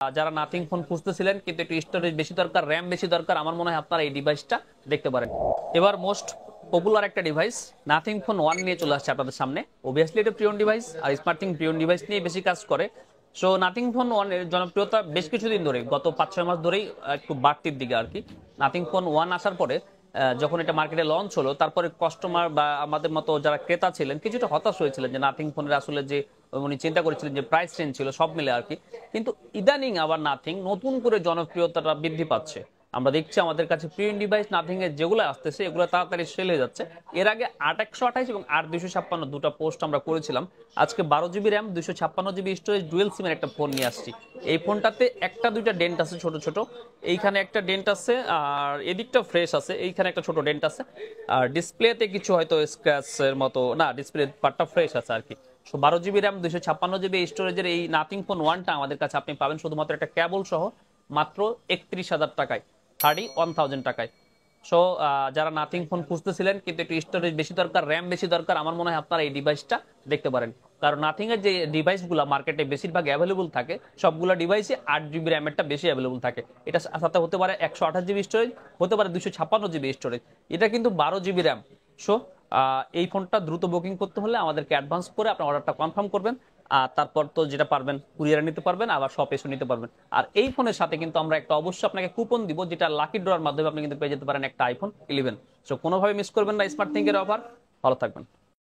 যারা nothing phone খুঁজতেছিলেন কিন্তু একটু স্টোরেজ বেশি দরকার, র্যাম বেশি দরকার, আমার মনে হয় আপনারা এই ডিভাইসটা দেখতে পারেন। এবার মোস্ট পপুলার একটা ডিভাইস নাথিং ফোন 1 নিয়ে চলে আসছে আপনাদের সামনে। অবভিয়াসলি এটা প্রিয়ন ডিভাইস, আর স্মার্টিং প্রিয়ন ডিভাইস নিয়ে বেশি কাজ করে। সো নাথিং ফোন 1 এর জনপ্রিয়তা বেশ কিছুদিন ধরে, গত 5-6 মাস ধরেই একটু বাড়তির দিকে আর কি। নাথিং ফোন 1 আসার পরে যখন এটা মার্কেটে লঞ্চ হলো, তারপরে কাস্টমার বা আমাদের মতো যারা ক্রেতা ছিলেন কিছুটা হতাশ হয়েছিলেন যে নাথিং ফোনের আসলে যে উনি চিন্তা করেছিলেন যে প্রাইস রেঞ্জ ছিল সব মিলে আর কি। কিন্তু ইদানিং আবার নাথিং নতুন করে জনপ্রিয়তাটা বৃদ্ধি পাচ্ছে। আমরা দেখছি আমাদের কাছে প্রিমিয়াম ডিভাইস নাথিং এর যেগুলো আসতেছে এগুলো তাড়াতাড়ি সেল হয়ে যাচ্ছে। এর আগে 8/128 এবং 8/256 দুটো পোস্ট আমরা করেছিলাম। আজকে 12 GB RAM 256 GB storage dual সিমের একটা ফোন নিয়ে আসছি। এই ফোনটাতে একটা দুইটা ডেন্ট আছে ছোট ছোট, এইখানে একটা ডেন্ট আছে আর এদিকটা ফ্রেশ আছে, এইখানে একটা ছোট ডেন্ট আছে। আর ডিসপ্লেতে কিছু হয়তো স্ক্র্যাচের মতো না, ডিসপ্লে পার্টটা ফ্রেশ আছে আর কি। 12 জিবি র্যাম 256 জিবি স্টোরেজের এই নাথিং ফোন 1টা আমাদের কাছে আপনি পাবেন শুধুমাত্র একটা কেবল সহ মাত্র 31,000 টাকায়, 31,000 টাকায়। সো যারা নাথিং ফোন খুঁজতেছিলেন কিন্তু একটু স্টোরেজ বেশি দরকার, র্যাম বেশি দরকার, আমার মনে হয় আপনারা এই ডিভাইসটা দেখতে পারেন। কারণ নাথিং এর যে ডিভাইসগুলো মার্কেটে বেশিরভাগ অ্যাভেলেবল থাকে সবগুলো ডিভাইসে 8 জিবি র্যামেরটা বেশি অ্যাভেলেবল থাকে। এটা সাথে হতে পারে 128 জিবি স্টোরেজ, হতে পারে 256 জিবি স্টোরেজ, এটা কিন্তু 12 জিবি র্যাম। সো এই ফোনটা দ্রুত বুকিং করতে হলে আমাদেরকে অ্যাডভান্স করে আপনার অর্ডারটা কনফার্ম করবেন। আর তারপর তো যেটা পারবেন কুরিয়ারে নিতে পারবেন, আবার শপ এসে নিতে পারবেন। আর এই ফোনের সাথে কিন্তু আমরা একটা অবশ্যই আপনাকে কুপন দিব, যেটা লাকি ড্রর মাধ্যমে আপনি কিন্তু পেয়ে যেতে পারেন একটা iPhone 11। সো কোনোভাবে মিস করবেন না স্মার্ট থিংকের অফার। ভালো থাকবেন।